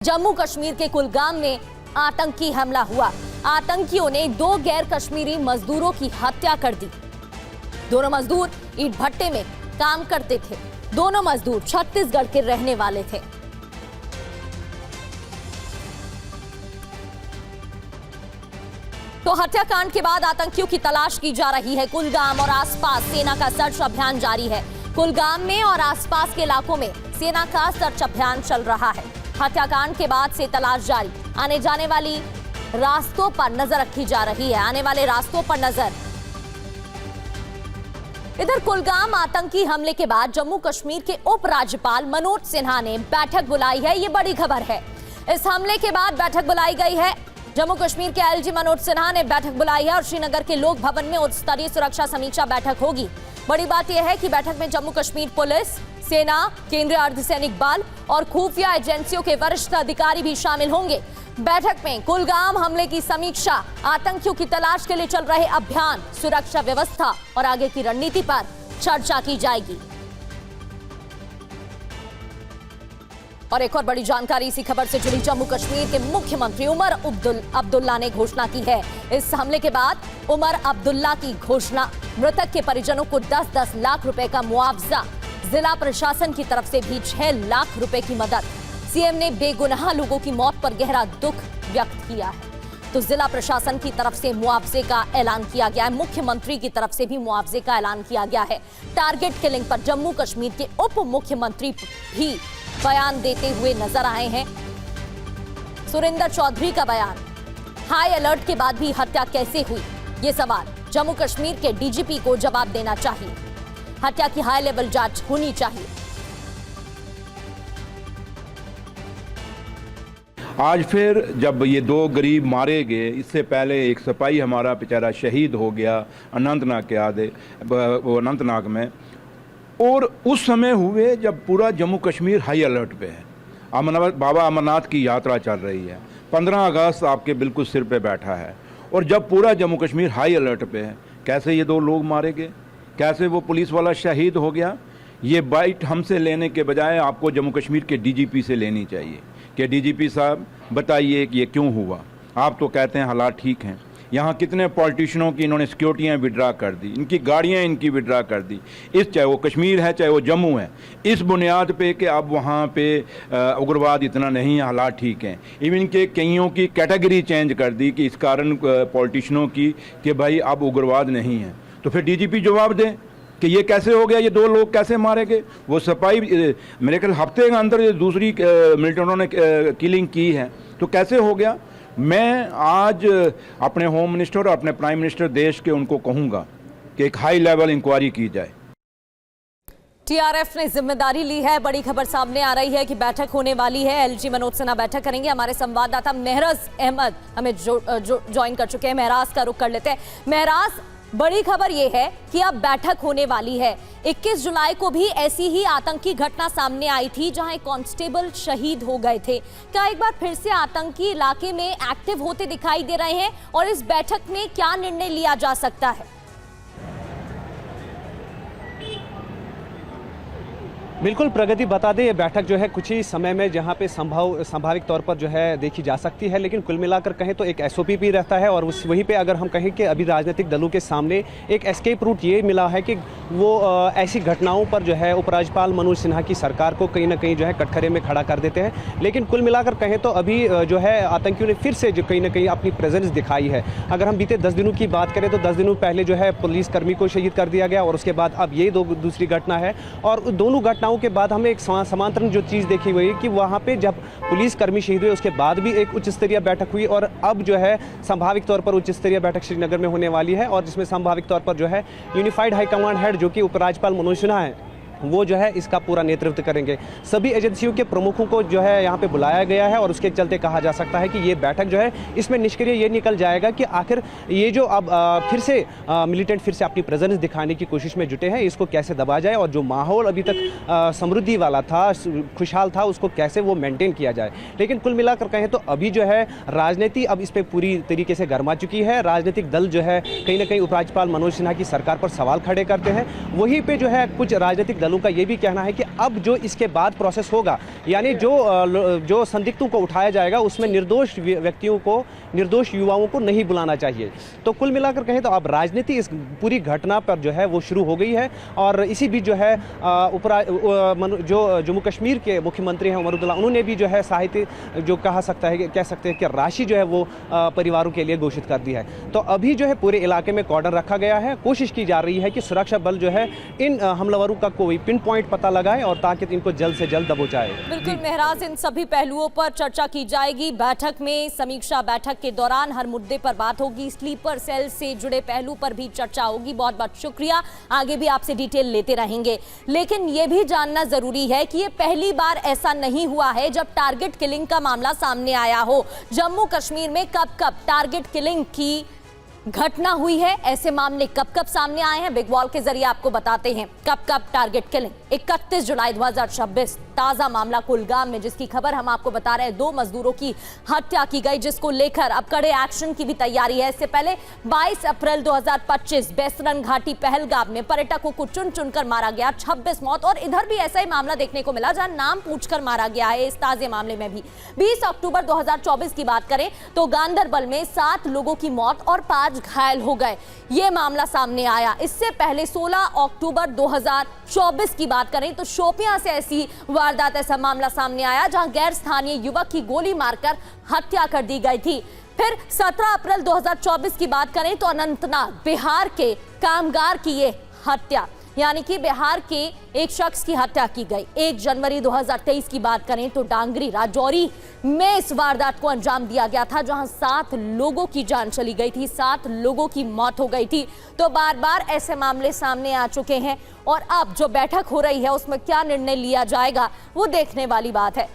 जम्मू कश्मीर के कुलगाम में आतंकी हमला हुआ। आतंकियों ने 2 गैर कश्मीरी मजदूरों की हत्या कर दी। दोनों मजदूर ईंट भट्टे में काम करते थे। दोनों मजदूर छत्तीसगढ़ के रहने वाले थे। तो हत्याकांड के बाद आतंकियों की तलाश की जा रही है। कुलगाम और आसपास सेना का सर्च अभियान जारी है। कुलगाम में और आसपास के इलाकों में सेना का सर्च अभियान चल रहा है। हत्याकांड के बाद से तलाश जारी। आने जाने वाली रास्तों पर नजर रखी जा रही है। आने वाले रास्तों पर नजर। इधर कुलगाम आतंकी हमले के बाद जम्मू कश्मीर के उपराज्यपाल मनोज सिन्हा ने बैठक बुलाई है। ये बड़ी खबर है। इस हमले के बाद बैठक बुलाई गई है। जम्मू कश्मीर के एलजी मनोज सिन्हा ने बैठक बुलाई है और श्रीनगर के लोक भवन में उच्च स्तरीय सुरक्षा समीक्षा बैठक होगी। बड़ी बात यह है कि बैठक में जम्मू कश्मीर पुलिस, सेना, केंद्रीय अर्धसैनिक बल और खुफिया एजेंसियों के वरिष्ठ अधिकारी भी शामिल होंगे। बैठक में कुलगाम हमले की समीक्षा, आतंकियों की तलाश के लिए चल रहे अभियान, सुरक्षा व्यवस्था और आगे की रणनीति पर चर्चा की जाएगी। और एक और बड़ी जानकारी इसी खबर से जुड़ी। जम्मू कश्मीर के मुख्यमंत्री उमर अब्दुल्ला ने घोषणा की है। इस हमले के बाद उमर अब्दुल्ला की घोषणा, मृतक के परिजनों को 10-10 लाख रुपए का मुआवजा, जिला प्रशासन की तरफ से भी 6 लाख रुपए की मदद। सीएम ने बेगुनाह लोगों की मौत पर गहरा दुख व्यक्त किया है। तो जिला प्रशासन की तरफ से मुआवजे का ऐलान किया गया है। मुख्यमंत्री की तरफ से भी मुआवजे का ऐलान किया गया है। टारगेट किलिंग पर जम्मू कश्मीर के उप मुख्यमंत्री भी बयान देते हुए नजर आए हैं। सुरेंद्र चौधरी का बयान, हाई अलर्ट के बाद भी हत्या कैसे हुई, ये सवाल जम्मू कश्मीर के डीजीपी को जवाब देना चाहिए। हत्या की हाई लेवल जांच होनी चाहिए। आज फिर जब ये 2 गरीब मारे गए, इससे पहले एक सिपाही हमारा बेचारा शहीद हो गया अनंतनाग में, और उस समय हुए जब पूरा जम्मू कश्मीर हाई अलर्ट पे है। बाबा अमरनाथ की यात्रा चल रही है। 15 अगस्त आपके बिल्कुल सिर पे बैठा है, और जब पूरा जम्मू कश्मीर हाई अलर्ट पे है, कैसे ये 2 लोग मारे गए, कैसे वो पुलिस वाला शहीद हो गया। ये बाइट हमसे लेने के बजाय आपको जम्मू कश्मीर के डीजीपी से लेनी चाहिए कि डीजीपी साहब बताइए कि ये क्यों हुआ। आप तो कहते हैं हालात ठीक हैं। यहाँ कितने पॉलिटिशियनों की इन्होंने सिक्योरिटियाँ विड्रा कर दी, इनकी गाड़ियाँ इनकी विड्रा कर दी। इस चाहे वो कश्मीर है चाहे वो जम्मू है, इस बुनियाद पे कि अब वहाँ पे उग्रवाद इतना नहीं है, हालात ठीक हैं। इवन के कईयों की कैटेगरी चेंज कर दी कि इस कारण पॉलिटिशियनों की कि भाई अब उग्रवाद नहीं है। तो फिर डीजीपी जवाब दें कि ये कैसे हो गया, ये 2 लोग कैसे मारे गए। वो सिपाही मेरे ख्याल हफ्ते के अंदर दूसरी मिलिटेंटों ने किलिंग की है, तो कैसे हो गया। मैं आज अपने होम मिनिस्टर और अपने प्राइम मिनिस्टर देश के उनको कहूँगा कि एक हाई लेवल इंक्वायरी की जाए। टीआरएफ ने जिम्मेदारी ली है। बड़ी खबर सामने आ रही है कि बैठक होने वाली है। एलजी मनोज सिन्हा बैठक करेंगे। हमारे संवाददाता महराज अहमद हमें ज्वाइन कर चुके हैं। महराज का रुख कर लेते हैं। महराज, बड़ी खबर यह है कि अब बैठक होने वाली है। 21 जुलाई को भी ऐसी ही आतंकी घटना सामने आई थी जहां एक कांस्टेबल शहीद हो गए थे। क्या एक बार फिर से आतंकी इलाके में एक्टिव होते दिखाई दे रहे हैं, और इस बैठक में क्या निर्णय लिया जा सकता है? बिल्कुल प्रगति बता दें, ये बैठक जो है कुछ ही समय में जहां पे संभावित तौर पर जो है देखी जा सकती है, लेकिन कुल मिलाकर कहें तो एक एसओपी भी रहता है। और वहीं पे अगर हम कहें कि अभी राजनीतिक दलों के सामने एक एस्केप रूट ये मिला है कि वो ऐसी घटनाओं पर जो है उपराज्यपाल मनोज सिन्हा की सरकार को कहीं ना कहीं जो है कटघरे में खड़ा कर देते हैं। लेकिन कुल मिलाकर कहें तो अभी जो है आतंकियों ने फिर से जो कहीं ना कहीं अपनी प्रेजेंस दिखाई है। अगर हम बीते 10 दिनों की बात करें तो 10 दिनों पहले जो है पुलिसकर्मी को शहीद कर दिया गया, और उसके बाद अब ये दूसरी घटना है। और दोनों घटनाओं के बाद हमें एक समांतरण जो चीज़ देखी हुई कि वहाँ पे जब पुलिसकर्मी शहीद हुए उसके बाद भी एक उच्च स्तरीय बैठक हुई, और अब जो है संभावित तौर पर उच्च स्तरीय बैठक श्रीनगर में होने वाली है, और जिसमें संभावित तौर पर जो है यूनिफाइड हाई कमांड हेड जो कि उपराज्यपाल मनोज सिन्हा है, वो जो है इसका पूरा नेतृत्व करेंगे। सभी एजेंसियों के प्रमुखों को जो है यहाँ पे बुलाया गया है, और उसके चलते कहा जा सकता है कि ये बैठक जो है इसमें निष्क्रिय ये निकल जाएगा कि आखिर ये जो अब फिर से मिलिटेंट फिर से अपनी प्रेजेंस दिखाने की कोशिश में जुटे हैं, इसको कैसे दबा जाए, और जो माहौल अभी तक समृद्धि वाला था, खुशहाल था, उसको कैसे वो मेंटेन किया जाए। लेकिन कुल मिलाकर कहें तो अभी जो है राजनीति अब इस पर पूरी तरीके से गर्मा चुकी है। राजनीतिक दल जो है कहीं ना कहीं उपराज्यपाल मनोज सिन्हा की सरकार पर सवाल खड़े करते हैं। वहीं पर जो है कुछ राजनीतिक दलों का ये भी कहना है कि अब जो इसके बाद प्रोसेस होगा, यानी जो संदिग्धों को उठाया जाएगा उसमें निर्दोष व्यक्तियों को, निर्दोष युवाओं को नहीं बुलाना चाहिए। तो कुल मिलाकर कहें तो अब राजनीति इस पूरी घटना पर जो है वो शुरू हो गई है। और इसी बीच जो है जो जम्मू कश्मीर के मुख्यमंत्री हैं उमर अब्दुल्ला, उन्होंने भी जो है साहित्य जो कह सकते हैं कि राशि जो है वो परिवारों के लिए घोषित कर दी है। तो अभी जो है पूरे इलाके में कॉर्डन रखा गया है। कोशिश की जा रही है कि सुरक्षा बल जो है इन हमलावरों का कोई पिन पॉइंट पता लगाए और ताकि इनको जल्द से जल्द दबोचाए। बिल्कुल महराज, इन सभी पहलुओं पर चर्चा की जाएगी। बैठक में, समीक्षा बैठक के दौरान हर मुद्दे पर बात होगी। स्लीपर सेल से जुड़े पहलू पर भी चर्चा होगी। बहुत बहुत शुक्रिया, आगे भी आपसे डिटेल लेते रहेंगे। लेकिन यह भी जानना जरूरी है कि ये पहली बार ऐसा नहीं हुआ है जब टारगेट किलिंग का मामला सामने आया हो। जम्मू कश्मीर में कब कब टारगेट किलिंग की घटना हुई है, ऐसे मामले कब कब सामने आए हैं, बिग वॉल के जरिए आपको बताते हैं कब कब टारगेट किलिंग। 31 जुलाई 2026 ताजा मामला कुलगाम में, जिसकी खबर हम आपको बता रहे हैं। 2 मजदूरों की हत्या की गई, जिसको लेकर अब कड़े एक्शन की भी तैयारी है। इससे पहले 22 अप्रैल 2025 बेसरन घाटी पहलगाम में पर्यटकों को चुन चुनकर मारा गया, 26 मौत। और इधर भी ऐसा ही मामला देखने को मिला जहां नाम पूछकर मारा गया है इस ताजे मामले में भी। 20 अक्टूबर 2024 की बात करें तो गांदरबल में 7 लोगों की मौत और 5 घायल हो गए, यह मामला सामने आया। इससे पहले 16 अक्टूबर 2024 की बात करें तो शोपियां से ऐसी वारदात, ऐसा मामला सामने आया जहां गैर स्थानीय युवक की गोली मारकर हत्या कर दी गई थी। फिर 17 अप्रैल 2024 की बात करें तो अनंतनाग बिहार के कामगार की ये हत्या, यानी कि बिहार के एक शख्स की हत्या की गई। 1 जनवरी 2023 की बात करें तो डांगरी राजौरी में इस वारदात को अंजाम दिया गया था जहां 7 लोगों की जान चली गई थी, 7 लोगों की मौत हो गई थी। तो बार बार ऐसे मामले सामने आ चुके हैं और अब जो बैठक हो रही है उसमें क्या निर्णय लिया जाएगा वो देखने वाली बात है।